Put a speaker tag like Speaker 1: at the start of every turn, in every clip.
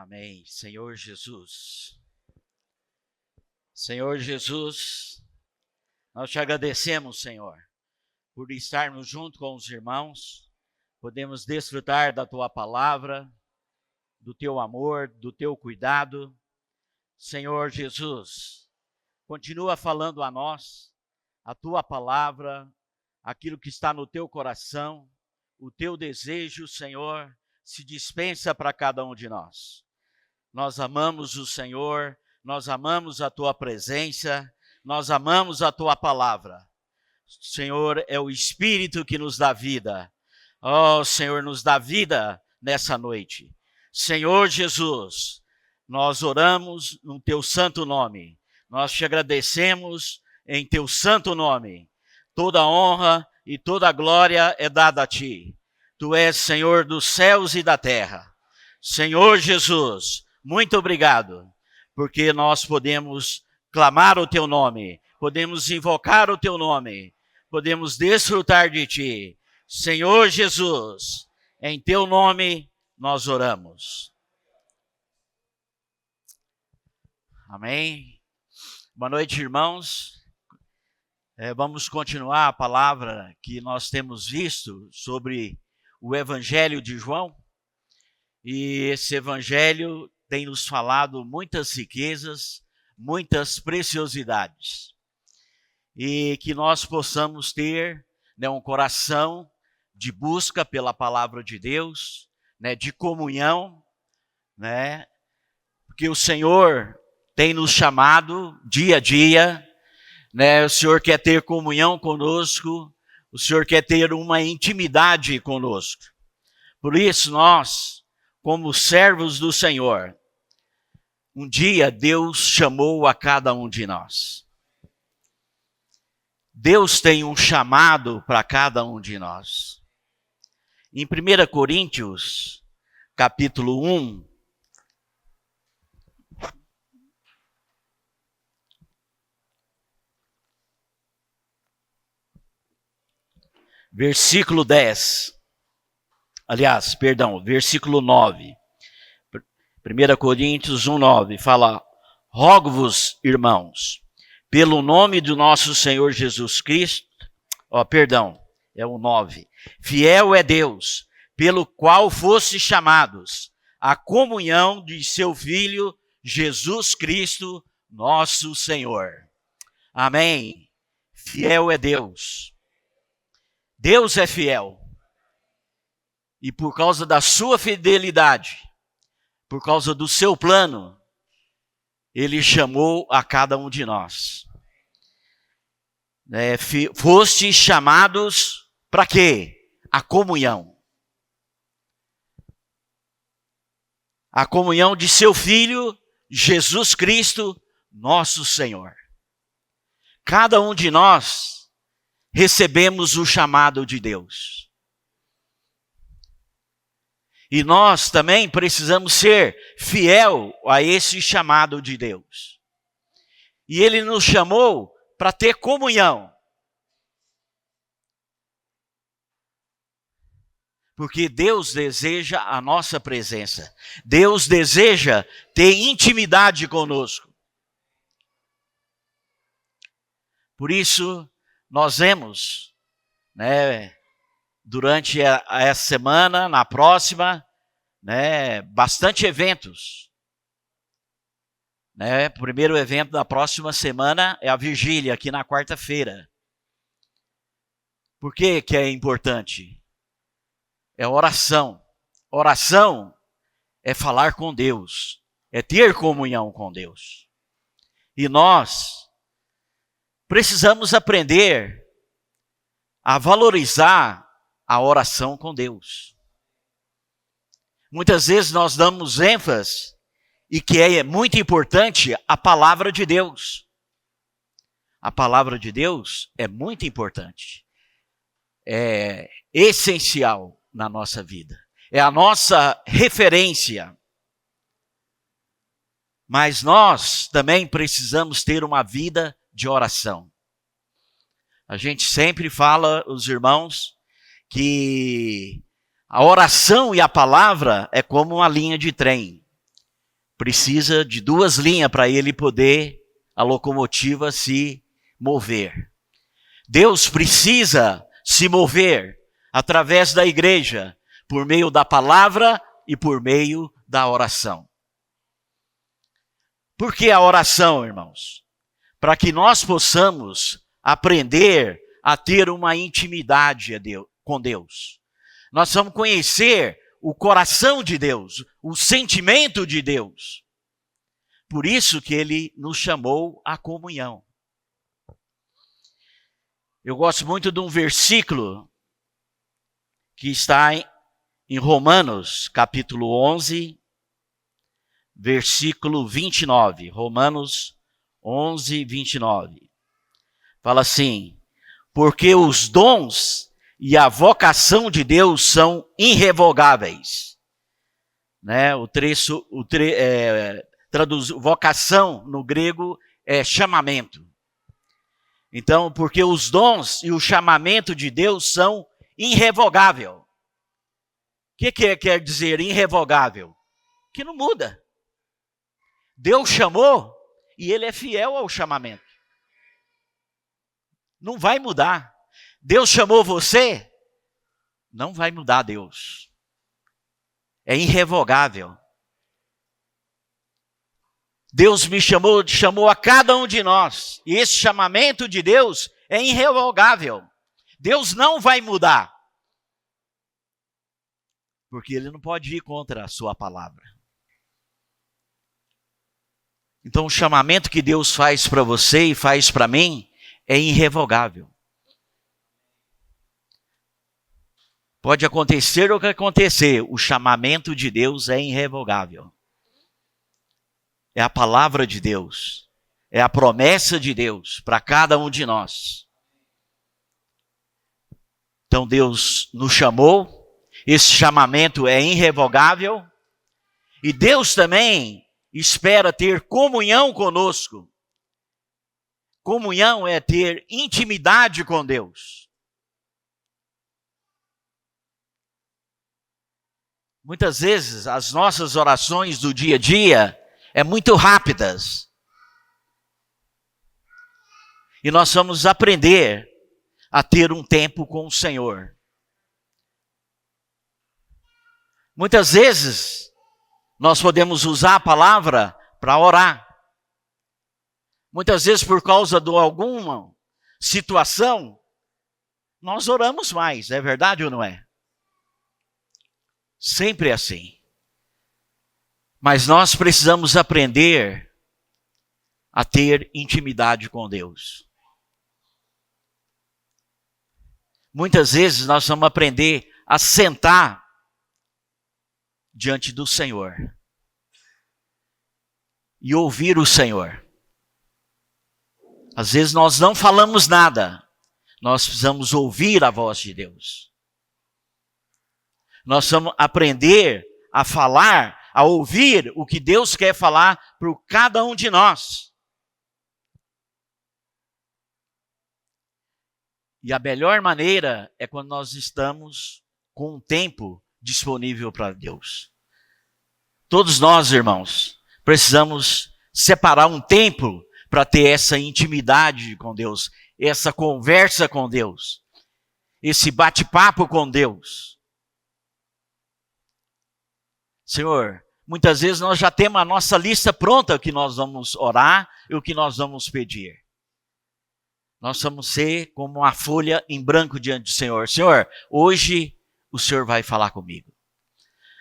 Speaker 1: Amém. Senhor Jesus. Senhor Jesus, nós te agradecemos, Senhor, por estarmos junto com os irmãos, podemos desfrutar da tua palavra, do teu amor, do teu cuidado. Senhor Jesus, continua falando a nós, a tua palavra, aquilo que está no teu coração, o teu desejo, Senhor, se dispensa para cada um de nós. Nós amamos o Senhor, nós amamos a tua presença, nós amamos a tua palavra. Senhor, é o Espírito que nos dá vida. Oh, Senhor, nos dá vida nessa noite. Senhor Jesus, nós oramos no teu santo nome. Nós te agradecemos em teu santo nome. Toda honra e toda glória é dada a ti. Tu és Senhor dos céus e da terra. Senhor Jesus, muito obrigado, porque nós podemos clamar o teu nome, podemos invocar o teu nome, podemos desfrutar de ti. Senhor Jesus, em teu nome nós oramos. Amém. Boa noite, irmãos. Vamos continuar a palavra que nós temos visto sobre o Evangelho de João. E esse Evangelho tem nos falado muitas riquezas, muitas preciosidades. E que nós possamos ter um coração de busca pela palavra de Deus, de comunhão, porque o Senhor tem nos chamado dia a dia, o Senhor quer ter comunhão conosco, o Senhor quer ter uma intimidade conosco. Por isso nós, como servos do Senhor, um dia Deus chamou a cada um de nós. Deus tem um chamado para cada um de nós. Em 1 Coríntios, capítulo 1, versículo 10. Versículo 9. 1 Coríntios 1, 9, fala: rogo-vos, irmãos, pelo nome do nosso Senhor Jesus Cristo, é o 9. Fiel é Deus, pelo qual fostes chamados, à comunhão de seu Filho, Jesus Cristo, nosso Senhor. Amém. Fiel é Deus. Deus é fiel. E por causa da sua fidelidade, por causa do seu plano, ele chamou a cada um de nós. Fostes chamados para quê? A comunhão. A comunhão de seu Filho, Jesus Cristo, nosso Senhor. Cada um de nós recebemos o chamado de Deus. E nós também precisamos ser fiel a esse chamado de Deus. E Ele nos chamou para ter comunhão. Porque Deus deseja a nossa presença. Deus deseja ter intimidade conosco. Por isso, nós vemos, durante essa semana, na próxima, bastante eventos. O primeiro evento da próxima semana é a vigília, aqui na quarta-feira. Por que é importante? É oração. Oração é falar com Deus, é ter comunhão com Deus. E nós precisamos aprender a valorizar a oração com Deus. Muitas vezes nós damos ênfase, e que é muito importante, a palavra de Deus. A palavra de Deus é muito importante. É essencial na nossa vida. É a nossa referência. Mas nós também precisamos ter uma vida de oração. A gente sempre fala, os irmãos, que a oração e a palavra é como uma linha de trem. precisa de 2 linhas para ele poder, a locomotiva, se mover. Deus precisa se mover através da igreja, por meio da palavra e por meio da oração. Por que a oração, irmãos? Para que nós possamos aprender a ter uma intimidade com Deus. Nós vamos conhecer o coração de Deus, o sentimento de Deus. Por isso que ele nos chamou à comunhão. Eu gosto muito de um versículo que está em Romanos, capítulo 11, versículo 29. Romanos 11, 29. Fala assim: porque os dons e a vocação de Deus são irrevogáveis. Né? Vocação no grego é chamamento. Então, porque os dons e o chamamento de Deus são irrevogáveis. O que quer dizer irrevogável? Que não muda. Deus chamou e ele é fiel ao chamamento. Não vai mudar. Deus chamou você, não vai mudar Deus. É irrevogável. Deus me chamou a cada um de nós. E esse chamamento de Deus é irrevogável. Deus não vai mudar. Porque ele não pode ir contra a sua palavra. Então o chamamento que Deus faz para você e faz para mim é irrevogável. Pode acontecer o que acontecer, o chamamento de Deus é irrevogável. É a palavra de Deus, é a promessa de Deus para cada um de nós. Então Deus nos chamou, esse chamamento é irrevogável, e Deus também espera ter comunhão conosco. Comunhão é ter intimidade com Deus. Muitas vezes as nossas orações do dia a dia é muito rápidas. E nós vamos aprender a ter um tempo com o Senhor. Muitas vezes nós podemos usar a palavra para orar. Muitas vezes por causa de alguma situação, nós oramos mais, é verdade ou não é? Sempre é assim. Mas nós precisamos aprender a ter intimidade com Deus. Muitas vezes nós vamos aprender a sentar diante do Senhor e ouvir o Senhor. Às vezes nós não falamos nada, nós precisamos ouvir a voz de Deus. Nós vamos aprender a falar, a ouvir o que Deus quer falar para cada um de nós. E a melhor maneira é quando nós estamos com um tempo disponível para Deus. Todos nós, irmãos, precisamos separar um tempo para ter essa intimidade com Deus, essa conversa com Deus, esse bate-papo com Deus. Senhor, muitas vezes nós já temos a nossa lista pronta, o que nós vamos orar e o que nós vamos pedir. Nós vamos ser como uma folha em branco diante do Senhor. Senhor, hoje o Senhor vai falar comigo.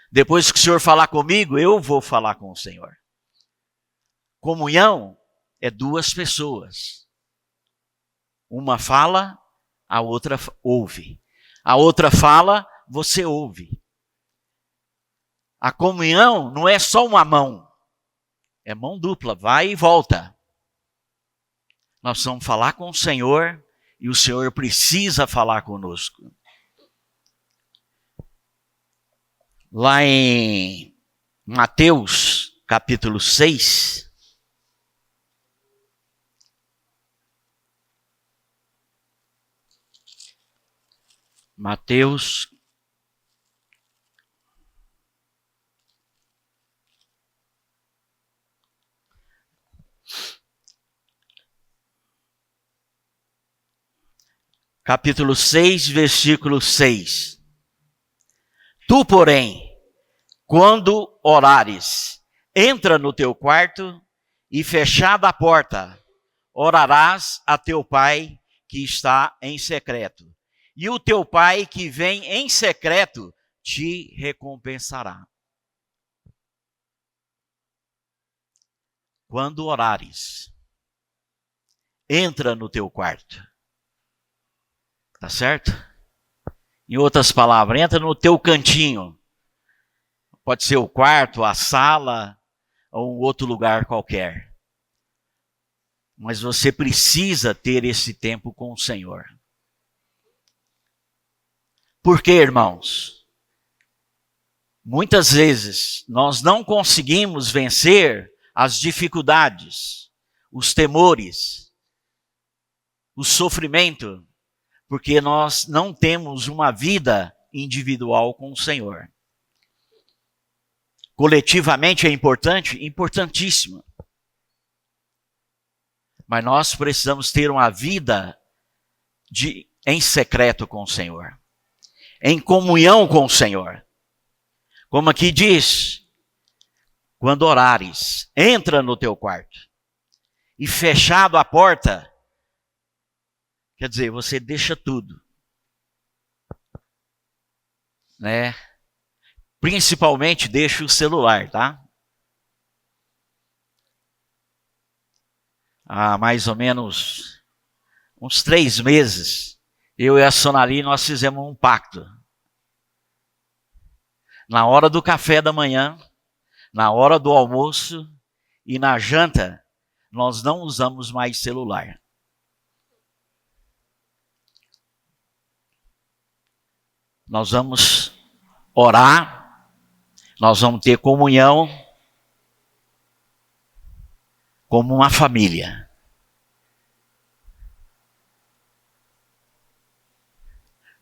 Speaker 1: Depois que o Senhor falar comigo, eu vou falar com o Senhor. Comunhão é 2 pessoas. Uma fala, a outra ouve. A outra fala, você ouve. A comunhão não é só uma mão. É mão dupla, vai e volta. Nós vamos falar com o Senhor e o Senhor precisa falar conosco. Lá em Mateus, capítulo 6, Mateus, capítulo 6, versículo 6. Tu, porém, quando orares, entra no teu quarto e, fechada a porta, orarás a teu pai que está em secreto. E o teu pai que vem em secreto te recompensará. Quando orares, entra no teu quarto. Tá certo? Em outras palavras, entra no teu cantinho. Pode ser o quarto, a sala ou um outro lugar qualquer. Mas você precisa ter esse tempo com o Senhor. Por quê, irmãos? Muitas vezes nós não conseguimos vencer as dificuldades, os temores, o sofrimento, porque nós não temos uma vida individual com o Senhor. Coletivamente é importante? Importantíssimo. Mas nós precisamos ter uma vida em secreto com o Senhor. Em comunhão com o Senhor. Como aqui diz, quando orares, entra no teu quarto. E fechado a porta, quer dizer, você deixa tudo. Né? Principalmente deixa o celular, tá? Há mais ou menos uns 3 meses, eu e a Sonali, nós fizemos um pacto. Na hora do café da manhã, na hora do almoço e na janta, nós não usamos mais celular. Nós vamos orar, nós vamos ter comunhão como uma família.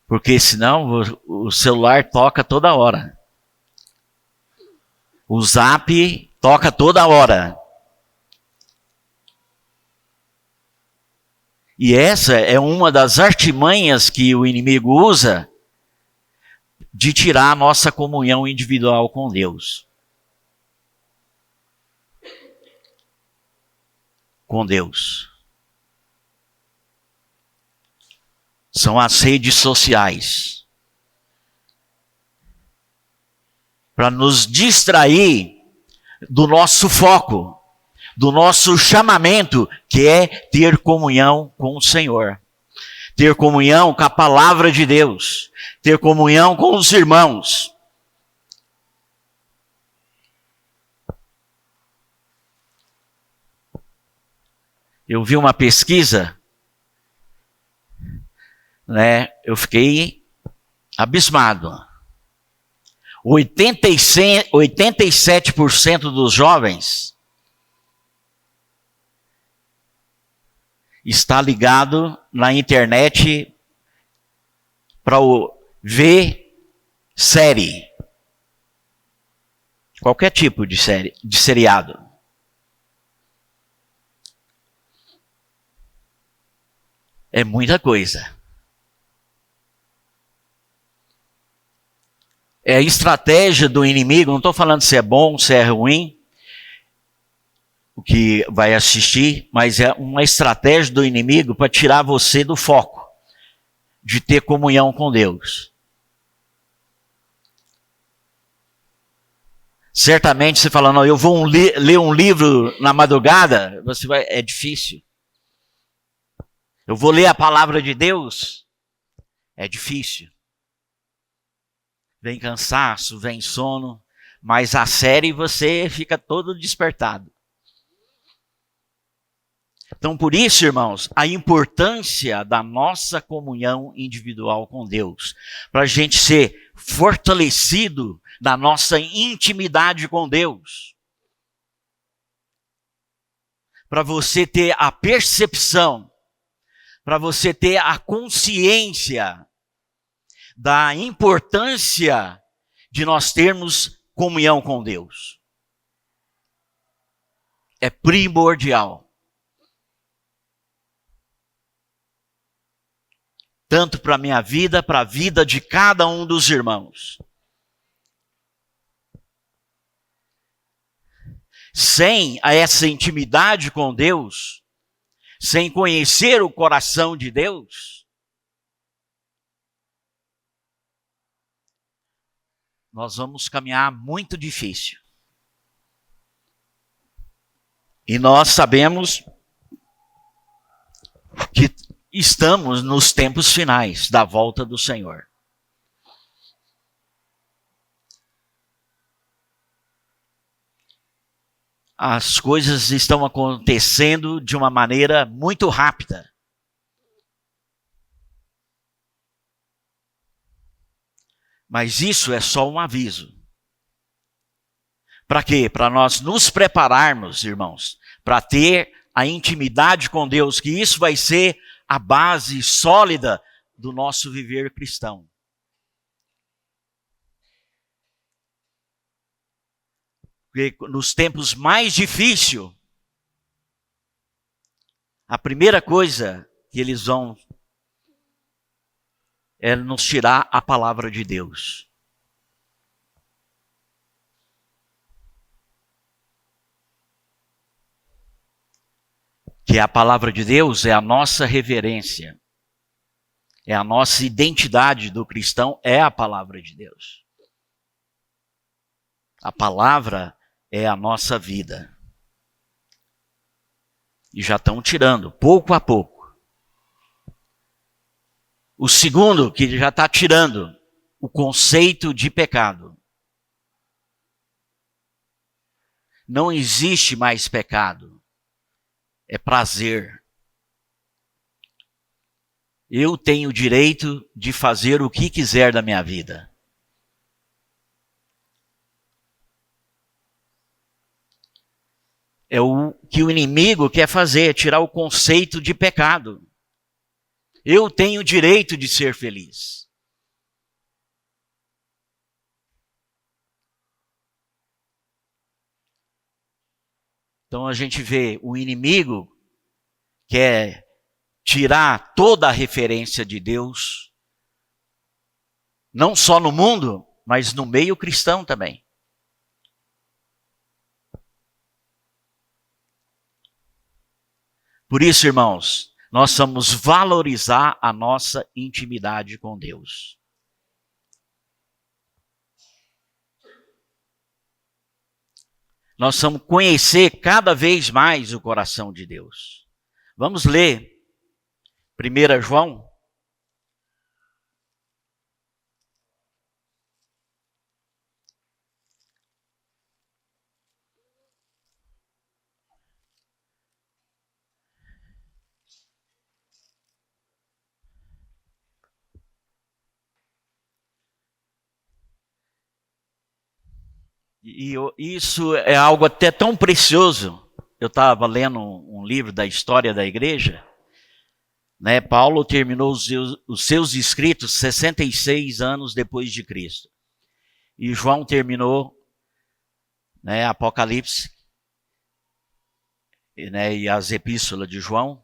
Speaker 1: Porque senão o celular toca toda hora. O zap toca toda hora. E essa é uma das artimanhas que o inimigo usa de tirar a nossa comunhão individual com Deus. Com Deus. São as redes sociais. Para nos distrair do nosso foco, do nosso chamamento, que é ter comunhão com o Senhor. Ter comunhão com a palavra de Deus. Ter comunhão com os irmãos. Eu vi uma pesquisa, né? Eu fiquei abismado. 87% dos jovens está ligado na internet para ver série. Qualquer tipo de série, de seriado. É muita coisa. É a estratégia do inimigo, não estou falando se é bom, se é ruim, o que vai assistir, mas é uma estratégia do inimigo para tirar você do foco, de ter comunhão com Deus. Certamente você fala, não, eu vou ler um livro na madrugada, é difícil. Eu vou ler a palavra de Deus, é difícil. Vem cansaço, vem sono, mas a série você fica todo despertado. Então, por isso, irmãos, a importância da nossa comunhão individual com Deus, para a gente ser fortalecido na nossa intimidade com Deus. Para você ter a percepção, para você ter a consciência da importância de nós termos comunhão com Deus. É primordial. tanto para a minha vida, para a vida de cada um dos irmãos. Sem essa intimidade com Deus, sem conhecer o coração de Deus, nós vamos caminhar muito difícil. E nós sabemos que estamos nos tempos finais da volta do Senhor. As coisas estão acontecendo de uma maneira muito rápida. Mas isso é só um aviso. Para quê? Para nós nos prepararmos, irmãos, para ter a intimidade com Deus, que isso vai ser a base sólida do nosso viver cristão. Porque nos tempos mais difíceis, a primeira coisa que eles vão é nos tirar a palavra de Deus. Que a palavra de Deus é a nossa reverência, é a nossa identidade do cristão, é a palavra de Deus. A palavra é a nossa vida. E já estão tirando, pouco a pouco. O segundo, que já está tirando, o conceito de pecado. Não existe mais pecado. É prazer. Eu tenho o direito de fazer o que quiser da minha vida. É o que o inimigo quer fazer, tirar o conceito de pecado. Eu tenho o direito de ser feliz. Então a gente vê o inimigo quer tirar toda a referência de Deus, não só no mundo, mas no meio cristão também. Por isso, irmãos, nós vamos valorizar a nossa intimidade com Deus. Nós vamos conhecer cada vez mais o coração de Deus. Vamos ler 1 João. E isso é algo até tão precioso. Eu estava lendo um livro da história da igreja. Né? Paulo terminou os seus escritos 66 anos depois de Cristo. E João terminou, né, Apocalipse, né, e as epístolas de João,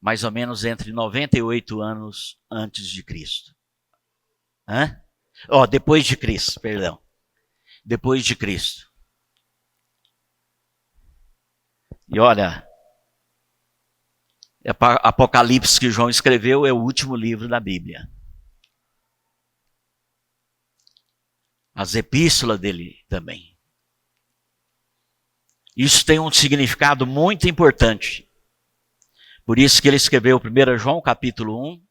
Speaker 1: mais ou menos entre 98 anos antes de Cristo. Depois de Cristo, perdão. Depois de Cristo. E olha, Apocalipse que João escreveu é o último livro da Bíblia. As epístolas dele também. Isso tem um significado muito importante. Por isso que ele escreveu 1 João capítulo 1,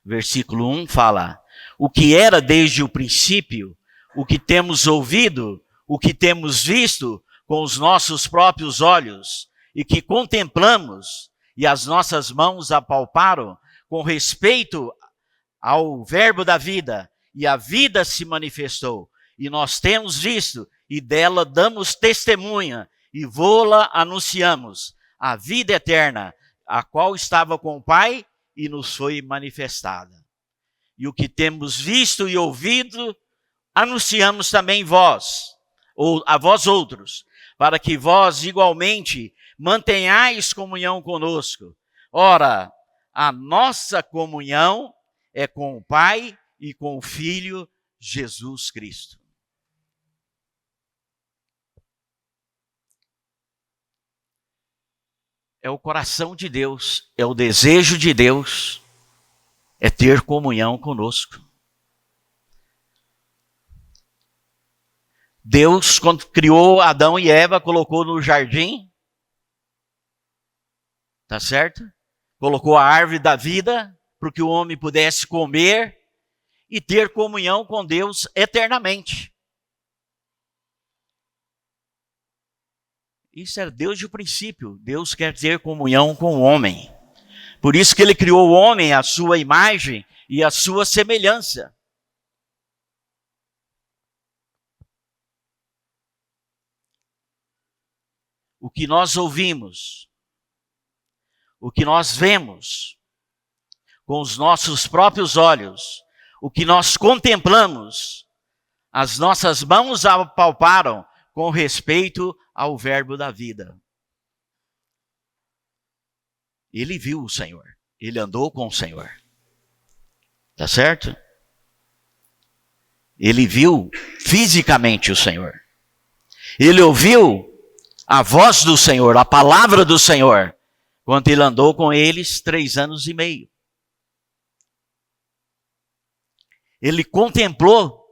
Speaker 1: versículo 1, fala: o que era desde o princípio, o que temos ouvido, o que temos visto com os nossos próprios olhos e que contemplamos e as nossas mãos apalparam com respeito ao verbo da vida, e a vida se manifestou, e nós temos visto e dela damos testemunha e vô-la anunciamos, a vida eterna, a qual estava com o Pai e nos foi manifestada. E o que temos visto e ouvido anunciamos também a vós outros, para que vós igualmente mantenhais comunhão conosco. Ora, a nossa comunhão é com o Pai e com o Filho Jesus Cristo. É o coração de Deus, é o desejo de Deus, é ter comunhão conosco. Deus, quando criou Adão e Eva, colocou no jardim, tá certo? Colocou a árvore da vida para que o homem pudesse comer e ter comunhão com Deus eternamente. Isso é Deus de princípio. Deus quer ter comunhão com o homem. Por isso que ele criou o homem à sua imagem e à sua semelhança. O que nós ouvimos, o que nós vemos com os nossos próprios olhos, o que nós contemplamos, as nossas mãos apalparam com respeito ao verbo da vida. Ele viu o Senhor, ele andou com o Senhor. Tá certo? Ele viu fisicamente o Senhor. Ele ouviu a voz do Senhor, a palavra do Senhor, quando ele andou com eles 3 anos e meio. Ele contemplou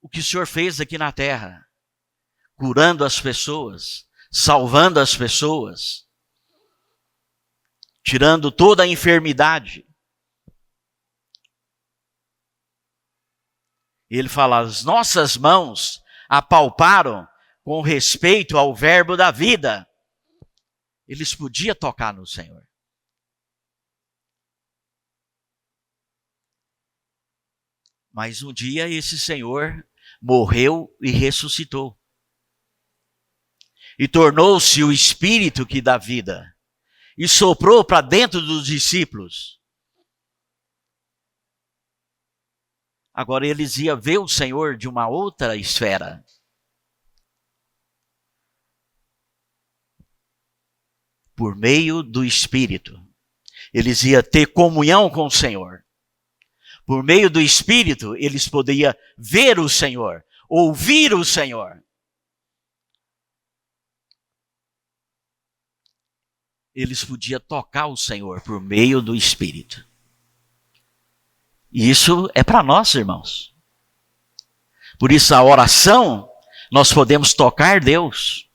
Speaker 1: o que o Senhor fez aqui na terra, curando as pessoas, salvando as pessoas, tirando toda a enfermidade. Ele fala, as nossas mãos apalparam com respeito ao verbo da vida. Eles podiam tocar no Senhor. Mas um dia esse Senhor morreu e ressuscitou. E tornou-se o Espírito que dá vida. E soprou para dentro dos discípulos. Agora eles iam ver o Senhor de uma outra esfera. Por meio do Espírito. Eles iam ter comunhão com o Senhor. Por meio do Espírito, eles podiam ver o Senhor, ouvir o Senhor. Eles podiam tocar o Senhor por meio do Espírito. E isso é para nós, irmãos. Por isso, a oração, nós podemos tocar Deus.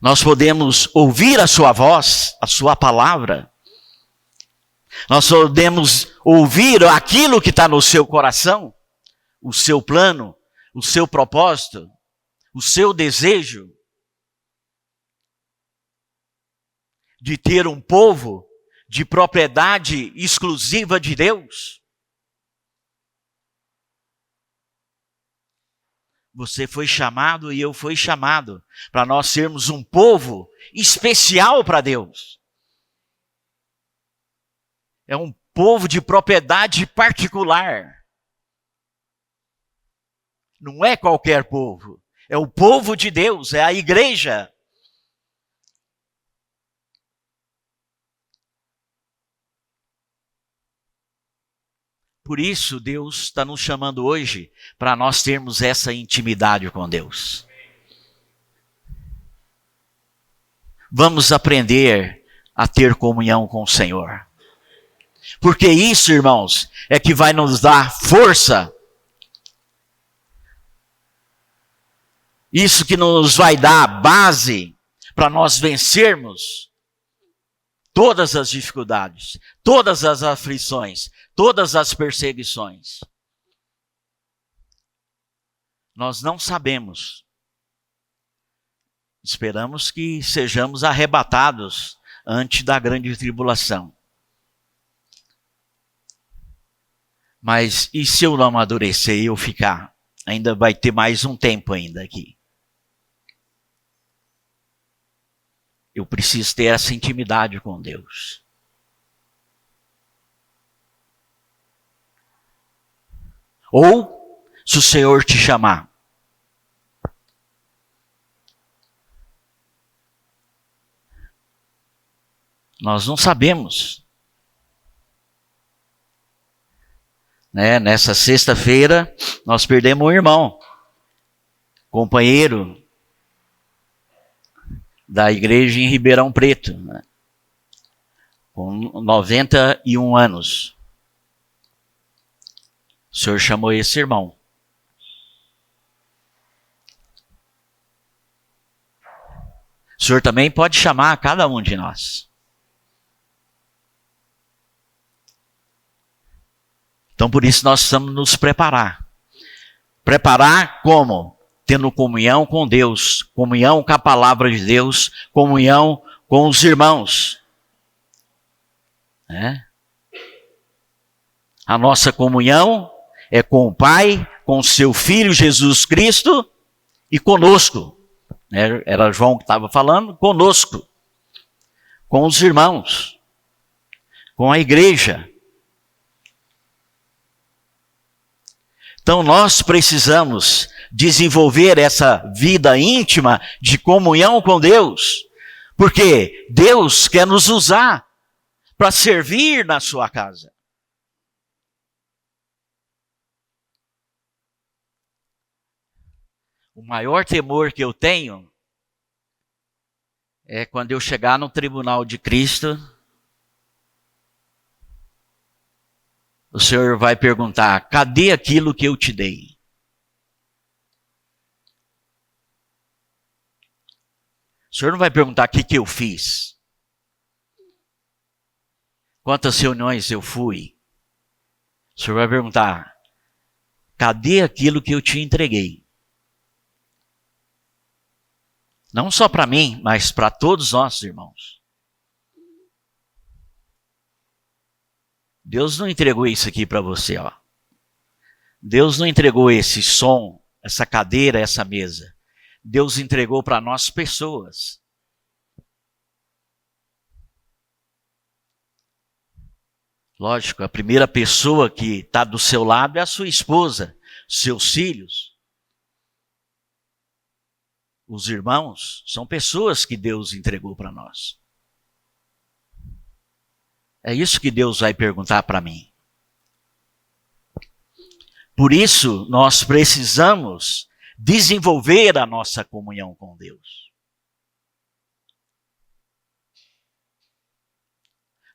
Speaker 1: Nós podemos ouvir a sua voz, a sua palavra. Nós podemos ouvir aquilo que está no seu coração, o seu plano, o seu propósito, o seu desejo de ter um povo de propriedade exclusiva de Deus. Você foi chamado e eu fui chamado para nós sermos um povo especial para Deus. É um povo de propriedade particular. Não é qualquer povo. É o povo de Deus, é a igreja. Por isso, Deus está nos chamando hoje para nós termos essa intimidade com Deus. Vamos aprender a ter comunhão com o Senhor. Porque isso, irmãos, é que vai nos dar força. Isso que nos vai dar base para nós vencermos todas as dificuldades, todas as aflições, todas as perseguições. Nós não sabemos. Esperamos que sejamos arrebatados antes da grande tribulação. Mas e se eu não amadurecer e eu ficar? Ainda vai ter mais um tempo ainda aqui. Eu preciso ter essa intimidade com Deus. Ou, se o Senhor te chamar, nós não sabemos. né? Nessa sexta-feira, nós perdemos um irmão, companheiro da igreja em Ribeirão Preto, né? Com 91 anos. O Senhor chamou esse irmão. O Senhor também pode chamar a cada um de nós. Então, por isso, nós precisamos nos preparar. Preparar como? Tendo comunhão com Deus, comunhão com a palavra de Deus, comunhão com os irmãos. Né? A nossa comunhão é com o Pai, com o seu Filho Jesus Cristo e conosco. Era João que estava falando, conosco. Com os irmãos. Com a igreja. Então nós precisamos desenvolver essa vida íntima de comunhão com Deus. Porque Deus quer nos usar para servir na sua casa. O maior temor que eu tenho é quando eu chegar no tribunal de Cristo, o Senhor vai perguntar, cadê aquilo que eu te dei? O Senhor não vai perguntar o que eu fiz. Quantas reuniões eu fui? O Senhor vai perguntar, cadê aquilo que eu te entreguei? Não só para mim, mas para todos nós, irmãos. Deus não entregou isso aqui para você, ó. Deus não entregou esse som, essa cadeira, essa mesa. Deus entregou para nós pessoas. Lógico, a primeira pessoa que está do seu lado é a sua esposa, seus filhos. Os irmãos são pessoas que Deus entregou para nós. É isso que Deus vai perguntar para mim. Por isso, nós precisamos desenvolver a nossa comunhão com Deus.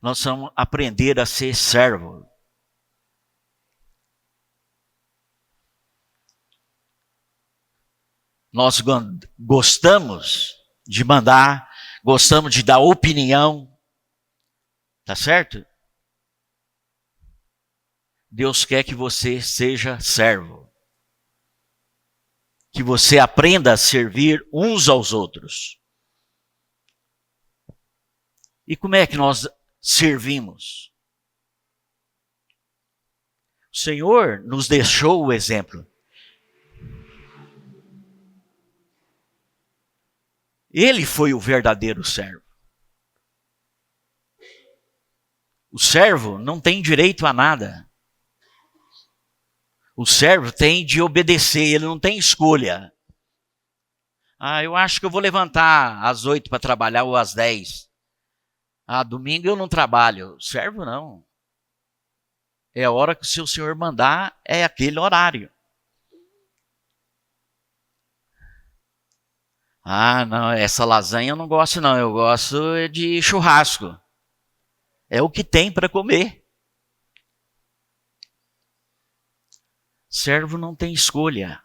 Speaker 1: Nós vamos aprender a ser servo. Nós gostamos de mandar, gostamos de dar opinião. Tá certo? Deus quer que você seja servo. Que você aprenda a servir uns aos outros. E como é que nós servimos? O Senhor nos deixou o exemplo. Ele foi o verdadeiro servo. O servo não tem direito a nada. O servo tem de obedecer, ele não tem escolha. Eu acho que eu vou levantar às 8 para trabalhar ou às 10. Domingo eu não trabalho. Servo não. É a hora que o seu senhor mandar, é aquele horário. Não, essa lasanha eu não gosto não, eu gosto de churrasco. É o que tem para comer. Servo não tem escolha.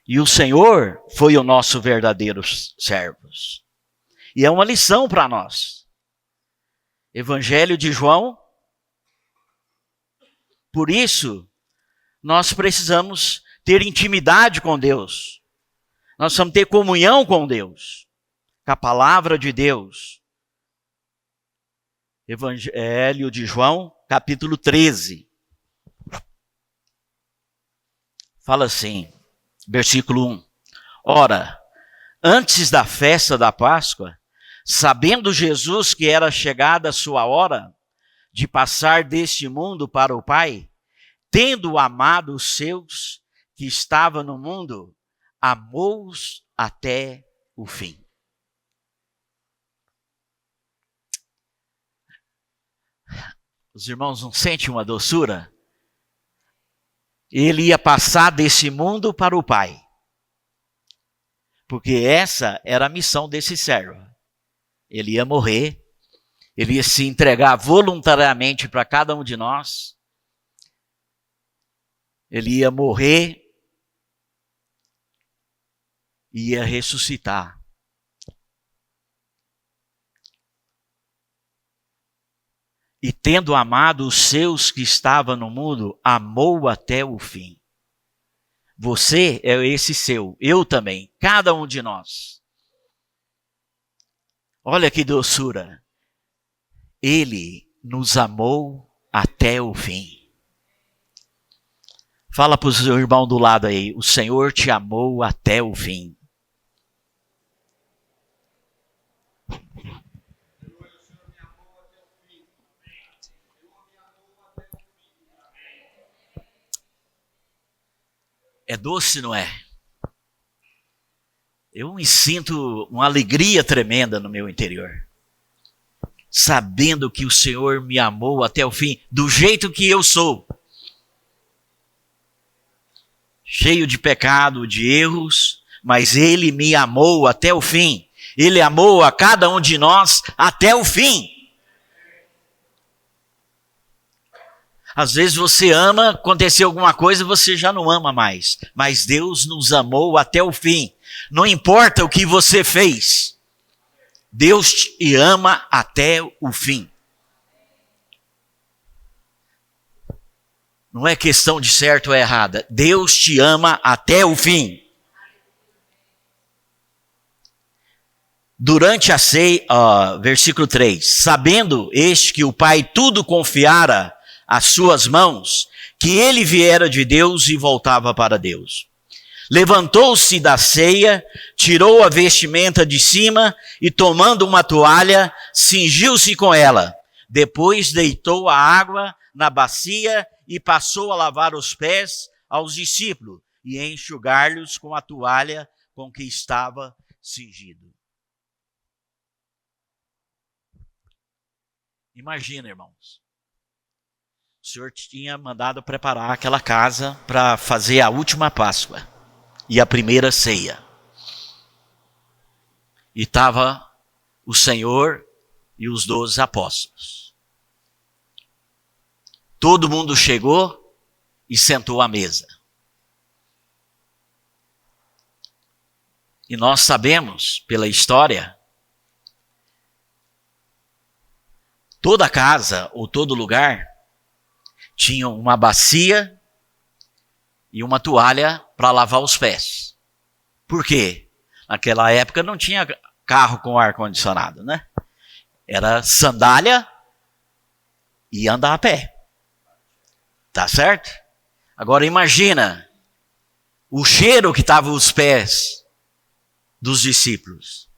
Speaker 1: E o Senhor foi o nosso verdadeiro servo. E é uma lição para nós. Evangelho de João. Por isso, nós precisamos ter intimidade com Deus. Nós precisamos ter comunhão com Deus. Com a palavra de Deus. Evangelho de João, capítulo 13. Fala assim, versículo 1. Ora, antes da festa da Páscoa, sabendo Jesus que era chegada a sua hora de passar deste mundo para o Pai, tendo amado os seus que estavam no mundo, amou-os até o fim. Os irmãos não sentem uma doçura? Ele ia passar desse mundo para o Pai. Porque essa era a missão desse servo. Ele ia morrer, ele ia se entregar voluntariamente para cada um de nós. Ele ia morrer e ia ressuscitar. E tendo amado os seus que estavam no mundo, amou até o fim. Você é esse seu, eu também, cada um de nós. Olha que doçura. Ele nos amou até o fim. Fala para o seu irmão do lado aí, o Senhor te amou até o fim. É doce, não é? Eu me sinto uma alegria tremenda no meu interior. Sabendo que o Senhor me amou até o fim, do jeito que eu sou. Cheio de pecado, de erros, mas Ele me amou até o fim. Ele amou a cada um de nós até o fim. Às vezes você ama, aconteceu alguma coisa, você já não ama mais. Mas Deus nos amou até o fim. Não importa o que você fez. Deus te ama até o fim. Não é questão de certo ou errada. Deus te ama até o fim. Durante a ceia, versículo 3. Sabendo este que o Pai tudo confiara às suas mãos, que ele viera de Deus e voltava para Deus. Levantou-se da ceia, tirou a vestimenta de cima e, tomando uma toalha, cingiu-se com ela. Depois deitou a água na bacia e passou a lavar os pés aos discípulos e enxugar-lhes com a toalha com que estava cingido. Imagina, irmãos. O Senhor tinha mandado preparar aquela casa para fazer a última Páscoa e a primeira ceia. E estava o Senhor e os 12 apóstolos. Todo mundo chegou e sentou à mesa. E nós sabemos, pela história, toda casa ou todo lugar tinha uma bacia e uma toalha para lavar os pés. Por quê? Naquela época não tinha carro com ar-condicionado, né? Era sandália e andar a pé. Tá certo? Agora imagina o cheiro que estavam os pés dos discípulos.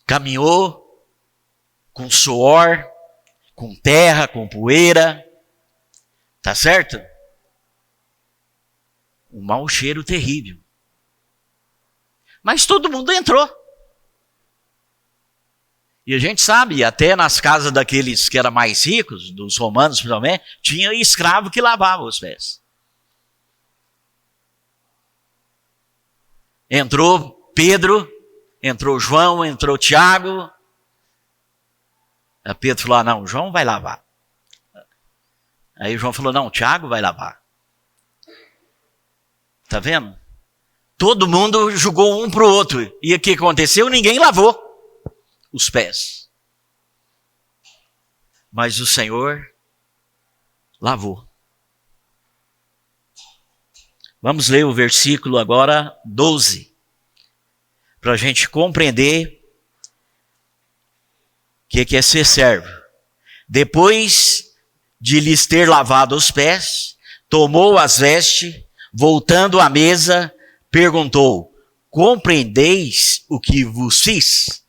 Speaker 1: Caminhou com suor, com terra, com poeira. Tá certo? Um mau cheiro terrível. Mas todo mundo entrou. E a gente sabe, até nas casas daqueles que eram mais ricos, dos romanos principalmente, tinha escravo que lavava os pés. Entrou Pedro, entrou João, entrou Tiago. Aí Pedro falou, não, João vai lavar. Aí João falou, não, Tiago vai lavar. Tá vendo? Todo mundo julgou um para o outro. E o que aconteceu? Ninguém lavou os pés. Mas o Senhor lavou. Vamos ler o versículo agora 12. Para a gente compreender o que é ser servo. Depois de lhes ter lavado os pés, tomou as vestes, voltando à mesa, perguntou, compreendeis o que vos fiz?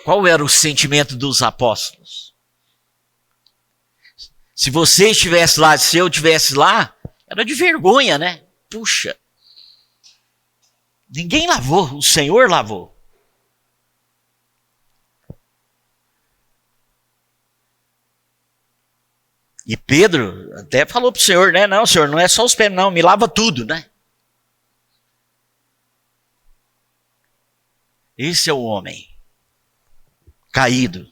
Speaker 1: Qual era o sentimento dos apóstolos? Se você estivesse lá, se eu estivesse lá, era de vergonha, né? Puxa, ninguém lavou, o Senhor lavou. E Pedro até falou para o Senhor, né? Não, Senhor, não é só os pés, não, me lava tudo, né? Esse é o homem caído.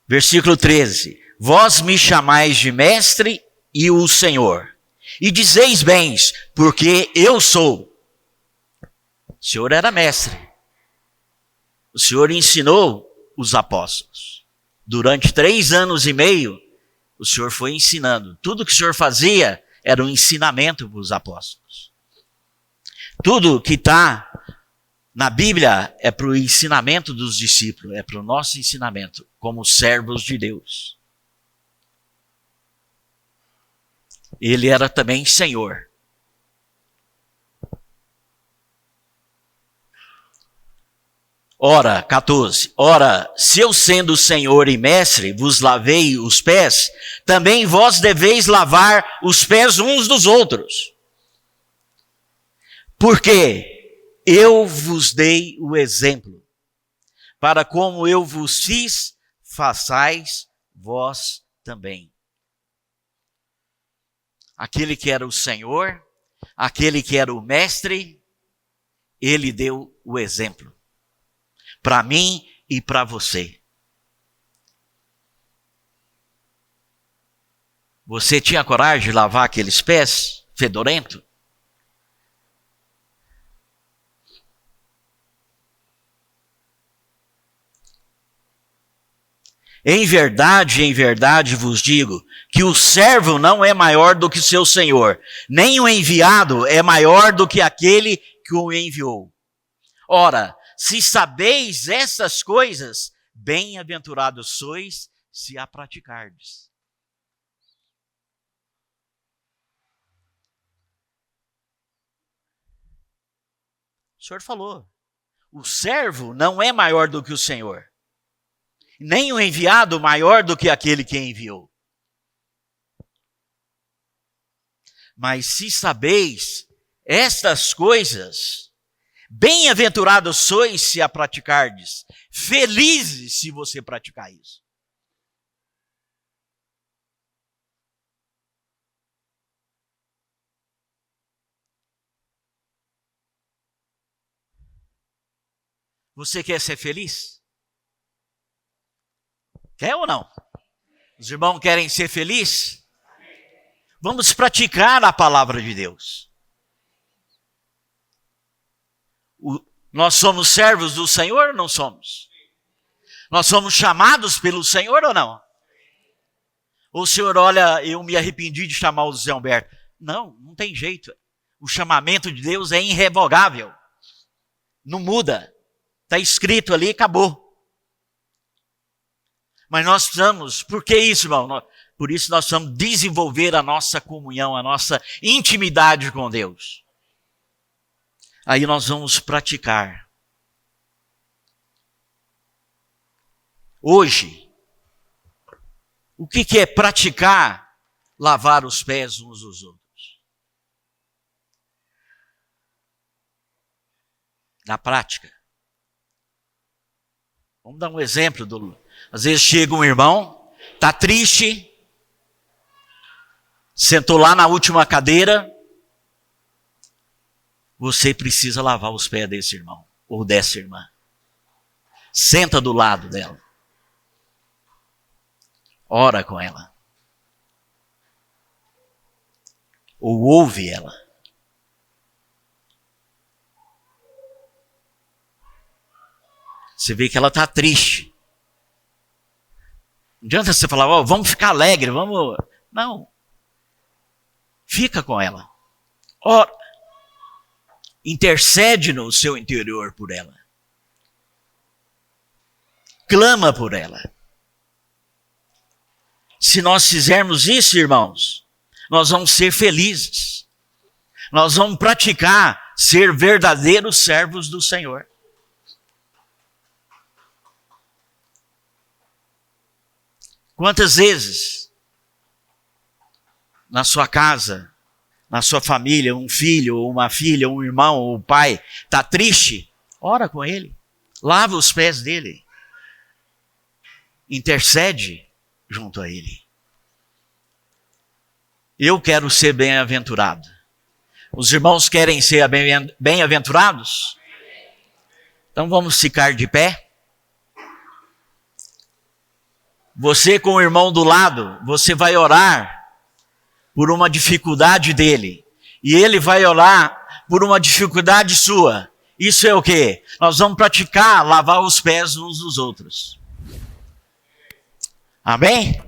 Speaker 1: Versículo 13. Vós me chamais de mestre e o Senhor, e dizeis bens, porque eu sou. O Senhor era mestre. O Senhor ensinou os apóstolos. Durante 3 anos e meio, o Senhor foi ensinando. Tudo que o Senhor fazia era um ensinamento para os apóstolos. Tudo que está na Bíblia é para o ensinamento dos discípulos, é para o nosso ensinamento, como servos de Deus. Ele era também Senhor. Ora, 14. Ora, se eu sendo Senhor e Mestre vos lavei os pés, também vós deveis lavar os pés uns dos outros. Porque eu vos dei o exemplo, para como eu vos fiz, façais vós também. Aquele que era o Senhor, aquele que era o Mestre, ele deu o exemplo. Para mim e para você. Você tinha coragem de lavar aqueles pés fedorentos? Em verdade vos digo, que o servo não é maior do que seu senhor, nem o enviado é maior do que aquele que o enviou. Ora, se sabeis essas coisas, bem-aventurados sois se a praticardes. O Senhor falou, o servo não é maior do que o Senhor, nem o enviado maior do que aquele que enviou. Mas se sabeis estas coisas, bem-aventurados sois se a praticardes, felizes se você praticar isso. Você quer ser feliz? Quer ou não? Os irmãos querem ser felizes? Vamos praticar a palavra de Deus. Nós somos servos do Senhor ou não somos? Nós somos chamados pelo Senhor ou não? Ou o Senhor olha, eu me arrependi de chamar o Zé Humberto. Não, não tem jeito. O chamamento de Deus é irrevogável. Não muda. Está escrito ali, acabou. Mas nós precisamos, por que isso, irmão? Por isso nós precisamos desenvolver a nossa comunhão, a nossa intimidade com Deus. Aí nós vamos praticar. Hoje, o que é praticar? Lavar os pés uns dos outros. Na prática. Vamos dar um exemplo. Às vezes chega um irmão, está triste, sentou lá na última cadeira. Você precisa lavar os pés desse irmão ou dessa irmã. Senta do lado dela. Ora com ela. Ou ouve ela. Você vê que ela está triste. Não adianta você falar, oh, vamos ficar alegre, vamos... Não. Fica com ela. Ora. Intercede no seu interior por ela. Clama por ela. Se nós fizermos isso, irmãos, nós vamos ser felizes. Nós vamos praticar ser verdadeiros servos do Senhor. Quantas vezes na sua casa, na sua família, um filho, ou uma filha, um irmão, ou um pai está triste? Ora com ele, lava os pés dele, intercede junto a ele. Eu quero ser bem-aventurado. Os irmãos querem ser bem-aventurados? Então vamos ficar de pé. Você com o irmão do lado, você vai orar por uma dificuldade dele. E ele vai orar por uma dificuldade sua. Isso é o quê? Nós vamos praticar lavar os pés uns dos outros. Amém?